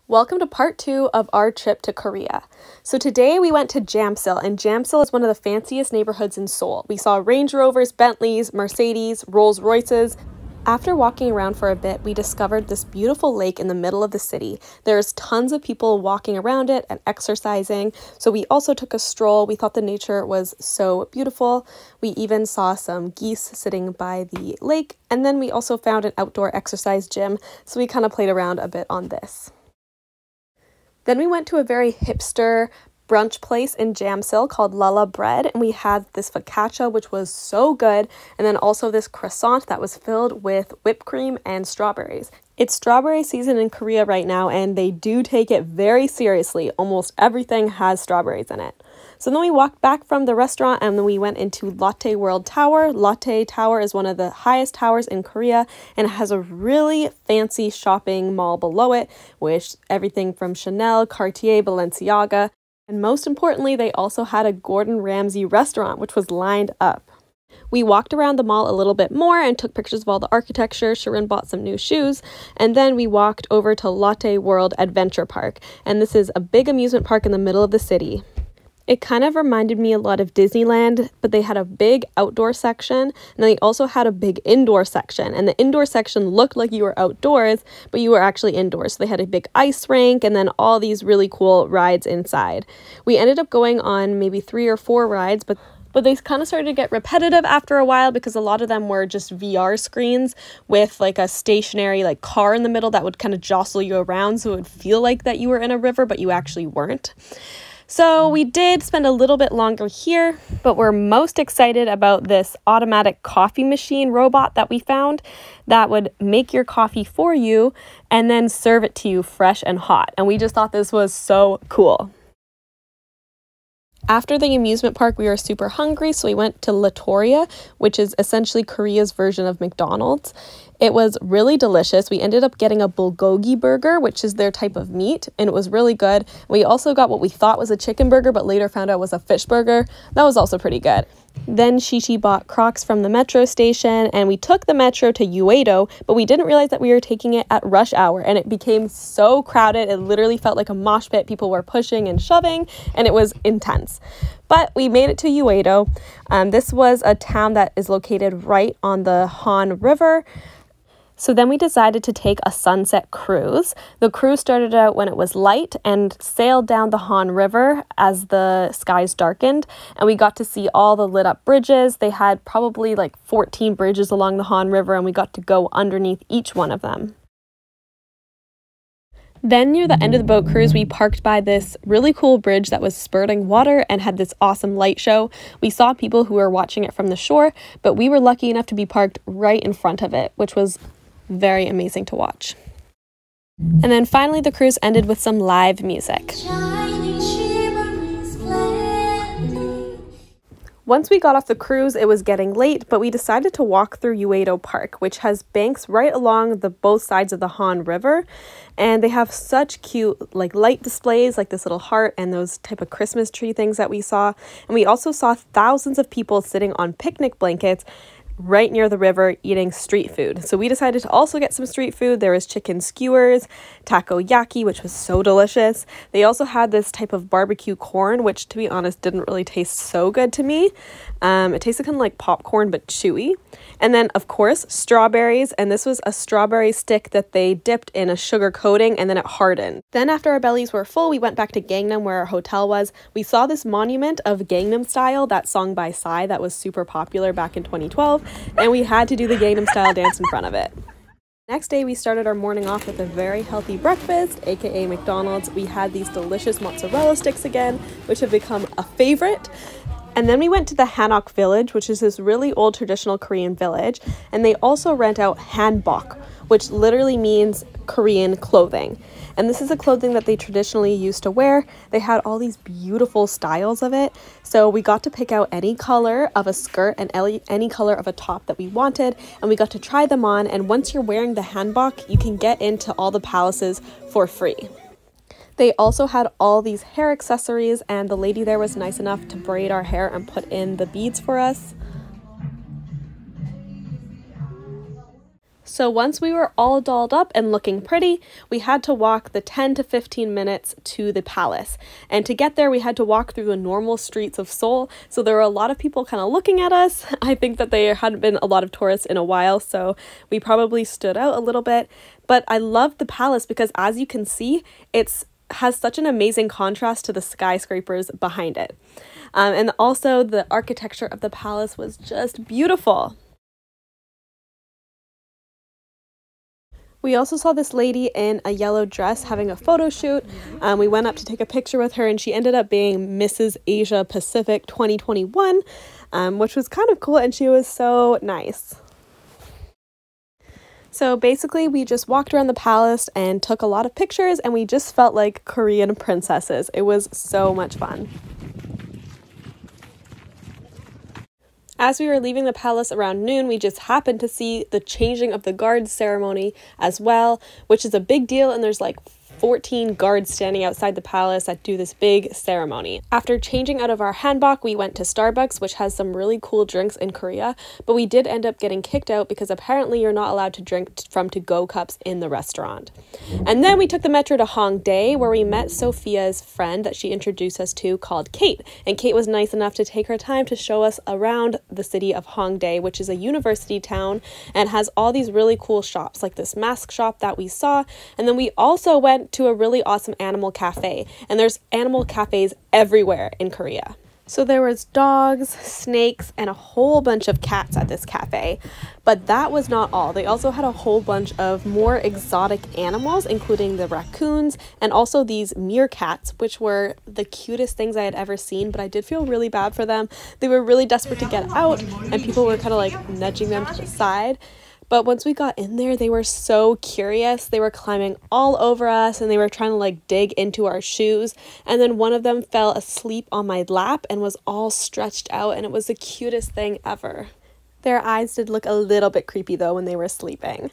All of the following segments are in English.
Welcome to part 2 of our trip to Korea. So today we went to Jamsil, and Jamsil is one of the fanciest neighborhoods in Seoul. We saw Range Rovers, Bentleys, Mercedes, Rolls Royces. After walking around for a bit, we discovered this beautiful lake in the middle of the city. There's tons of people walking around it and exercising, so we also took a stroll. We thought the nature was so beautiful. We even saw some geese sitting by the lake, and then we also found an outdoor exercise gym, so we kind of played around a bit on this. Then we went to a very hipster brunch place in Jamsil called Lala Bread, and we had this focaccia, which was so good, and then also this croissant that was filled with whipped cream and strawberries. It's strawberry season in Korea right now, and they do take it very seriously. Almost everything has strawberries in it. So then we walked back from the restaurant and then we went into Latte World Tower. Latte Tower is one of the highest towers in Korea, and it has a really fancy shopping mall below it, with everything from Chanel, Cartier, Balenciaga, and most importantly, they also had a Gordon Ramsay restaurant, which was lined up. We walked around the mall a little bit more and took pictures of all the architecture. Sharon bought some new shoes, and then we walked over to Latte World Adventure Park, and this is a big amusement park in the middle of the city. It kind of reminded me a lot of Disneyland, but they had a big outdoor section, and they also had a big indoor section, and the indoor section looked like you were outdoors, but you were actually indoors. So they had a big ice rink and then all these really cool rides inside. We ended up going on maybe 3 or 4 rides, but they kind of started to get repetitive after a while because a lot of them were just VR screens with like a stationary like car in the middle that would kind of jostle you around, so it would feel like that you were in a river, but you actually weren't. So we did spend a little bit longer here, but we're most excited about this automatic coffee machine robot that we found that would make your coffee for you and then serve it to you fresh and hot. And we just thought this was so cool. After the amusement park, we were super hungry, so we went to Latte, which is essentially Korea's version of McDonald's. It was really delicious. We ended up getting a bulgogi burger, which is their type of meat, and it was really good. We also got what we thought was a chicken burger, but later found out was a fish burger. That was also pretty good. Then Shishi bought Crocs from the metro station, and we took the metro to Uedo, but we didn't realize that we were taking it at rush hour, and it became so crowded. It literally felt like a mosh pit. People were pushing and shoving, and it was intense. But we made it to Uedo. This was a town that is located right on the Han River. So then we decided to take a sunset cruise. The cruise started out when it was light and sailed down the Han River as the skies darkened, and we got to see all the lit up bridges. They had probably like 14 bridges along the Han River, and we got to go underneath each one of them. Then near the end of the boat cruise, we parked by this really cool bridge that was spurting water and had this awesome light show. We saw people who were watching it from the shore, but we were lucky enough to be parked right in front of it, which was very amazing to watch. And then finally the cruise ended with some live music. Once we got off the cruise, it was getting late, but we decided to walk through Uedo Park, which has banks right along both sides of the Han River, and they have such cute like light displays like this little heart and those type of Christmas tree things that we saw. And we also saw thousands of people sitting on picnic blankets right near the river eating street food. So we decided to also get some street food. There was chicken skewers, takoyaki, which was so delicious. They also had this type of barbecue corn, which to be honest didn't really taste so good to me. It tasted kind of like popcorn but chewy. And then of course strawberries, and this was a strawberry stick that they dipped in a sugar coating and then it hardened. Then after our bellies were full, we went back to Gangnam where our hotel was. We saw this monument of Gangnam Style, that song by Psy that was super popular back in 2012, and we had to do the Gangnam Style dance in front of it. Next day, we started our morning off with a very healthy breakfast, aka McDonald's. We had these delicious mozzarella sticks again, which have become a favorite. And then we went to the Hanok Village, which is this really old traditional Korean village, and they also rent out hanbok, which literally means Korean clothing. And this is a clothing that they traditionally used to wear. They had all these beautiful styles of it. So we got to pick out any color of a skirt and any color of a top that we wanted, and we got to try them on. And once you're wearing the hanbok, you can get into all the palaces for free. They also had all these hair accessories, and the lady there was nice enough to braid our hair and put in the beads for us. So once we were all dolled up and looking pretty, we had to walk the 10 to 15 minutes to the palace. And to get there, we had to walk through the normal streets of Seoul. So there were a lot of people kind of looking at us. I think that there hadn't been a lot of tourists in a while, so we probably stood out a little bit. But I loved the palace because, as you can see, has such an amazing contrast to the skyscrapers behind it. And also the architecture of the palace was just beautiful. We also saw this lady in a yellow dress having a photo shoot. We went up to take a picture with her, and she ended up being Mrs. Asia Pacific 2021, which was kind of cool, and she was so nice. So basically, we just walked around the palace and took a lot of pictures, and we just felt like Korean princesses. It was so much fun. As we were leaving the palace around noon, we just happened to see the changing of the guards ceremony as well, which is a big deal, and there's like 14 guards standing outside the palace that do this big ceremony. After changing out of our hanbok, we went to Starbucks, which has some really cool drinks in Korea, but we did end up getting kicked out because apparently you're not allowed to drink from to-go cups in the restaurant. And then we took the metro to Hongdae, where we met Sophia's friend that she introduced us to called Kate, and Kate was nice enough to take her time to show us around the city of Hongdae, which is a university town and has all these really cool shops, like this mask shop that we saw. And then we also went to a really awesome animal cafe, and there's animal cafes everywhere in Korea. So there was dogs, snakes, and a whole bunch of cats at this cafe. But that was not all. They also had a whole bunch of more exotic animals, including the raccoons and also these meerkats, which were the cutest things I had ever seen, but I did feel really bad for them. They were really desperate to get out, and people were kind of like nudging them to the side. But once we got in there, they were so curious. They were climbing all over us, and they were trying to like dig into our shoes. And then one of them fell asleep on my lap and was all stretched out, and it was the cutest thing ever. Their eyes did look a little bit creepy though when they were sleeping.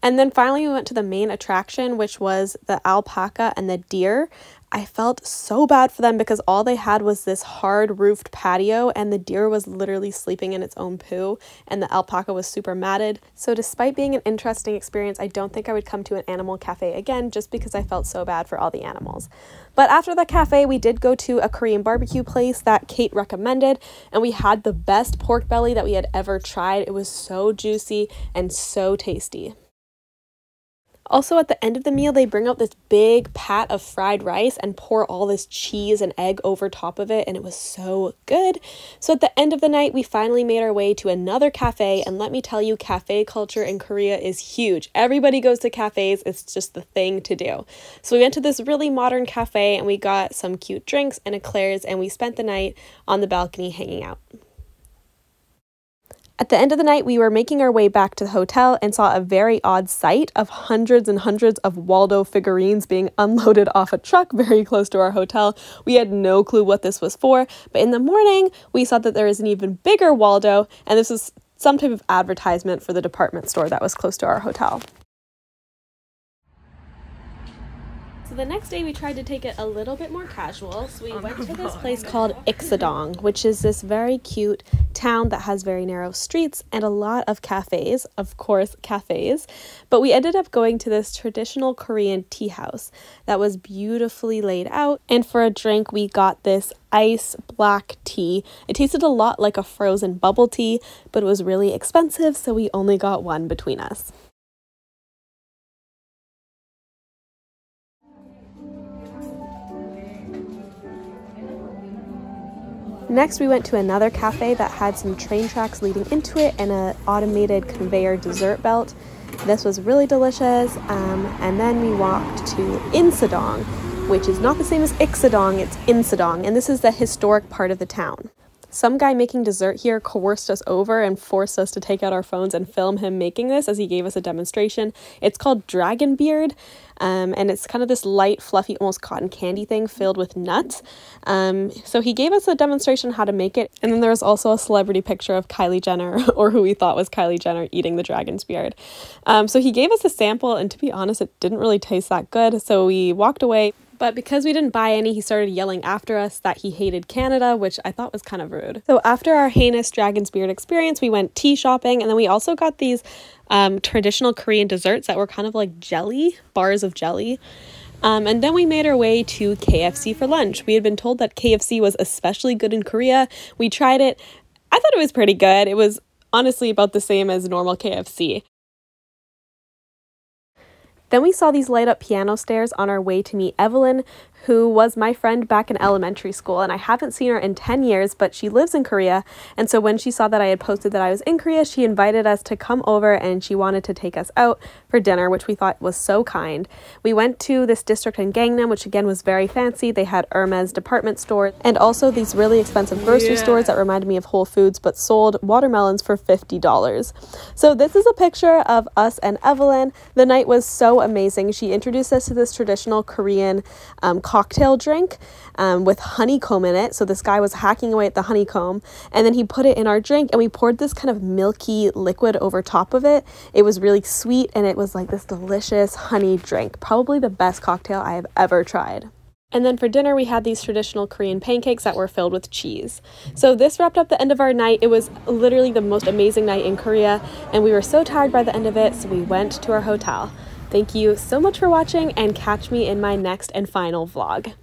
And then finally we went to the main attraction, which was the alpaca and the deer. I felt so bad for them because all they had was this hard roofed patio, and the deer was literally sleeping in its own poo, and the alpaca was super matted. So despite being an interesting experience, I don't think I would come to an animal cafe again just because I felt so bad for all the animals. But after the cafe, we did go to a Korean barbecue place that Kate recommended, and we had the best pork belly that we had ever tried. It was so juicy and so tasty. Also, at the end of the meal, they bring out this big pat of fried rice and pour all this cheese and egg over top of it, and it was so good. So at the end of the night, we finally made our way to another cafe, and let me tell you, cafe culture in Korea is huge. Everybody goes to cafes. It's just the thing to do. So we went to this really modern cafe, and we got some cute drinks and eclairs, and we spent the night on the balcony hanging out. At the end of the night, we were making our way back to the hotel and saw a very odd sight of hundreds and hundreds of Waldo figurines being unloaded off a truck very close to our hotel. We had no clue what this was for, but in the morning, we saw that there was an even bigger Waldo, and this was some type of advertisement for the department store that was close to our hotel. So the next day we tried to take it a little bit more casual, so we went to this place called Ixadong, which is this very cute town that has very narrow streets and a lot of cafes, of course cafes, but we ended up going to this traditional Korean tea house that was beautifully laid out, and for a drink we got this ice black tea. It tasted a lot like a frozen bubble tea, but it was really expensive, so we only got one between us. Next, we went to another cafe that had some train tracks leading into it and an automated conveyor dessert belt. This was really delicious. And then we walked to Insadong, which is not the same as Ixadong, it's Insadong, and this is the historic part of the town. Some guy making dessert here coerced us over and forced us to take out our phones and film him making this as he gave us a demonstration. It's called Dragon Beard, and it's kind of this light, fluffy, almost cotton candy thing filled with nuts. So he gave us a demonstration how to make it, and then there was also a celebrity picture of Kylie Jenner, or who we thought was Kylie Jenner, eating the dragon's beard. So he gave us a sample, and to be honest, it didn't really taste that good, so we walked away. But because we didn't buy any, he started yelling after us that he hated Canada, which I thought was kind of rude. So after our heinous dragon's beard experience, we went tea shopping, and then we also got these traditional Korean desserts that were kind of like jelly, bars of jelly. And then we made our way to KFC for lunch. We had been told that KFC was especially good in Korea. We tried it. I thought it was pretty good. It was honestly about the same as normal KFC. Then we saw these light up piano stairs on our way to meet Evelyn, who was my friend back in elementary school, and I haven't seen her in 10 years, but she lives in Korea, and so when she saw that I had posted that I was in Korea, she invited us to come over, and she wanted to take us out for dinner, which we thought was so kind. We went to this district in Gangnam, which again was very fancy. They had Hermes department store, and also these really expensive grocery stores that reminded me of Whole Foods, but sold watermelons for $50. So this is a picture of us and Evelyn. The night was so amazing. She introduced us to this traditional Korean cocktail drink with honeycomb in it. So this guy was hacking away at the honeycomb, and then he put it in our drink, and we poured this kind of milky liquid over top of it. It was really sweet, and it was like this delicious honey drink. Probably the best cocktail I have ever tried. And then for dinner, we had these traditional Korean pancakes that were filled with cheese. So this wrapped up the end of our night. It was literally the most amazing night in Korea, and we were so tired by the end of it, so we went to our hotel. Thank you so much for watching, and catch me in my next and final vlog.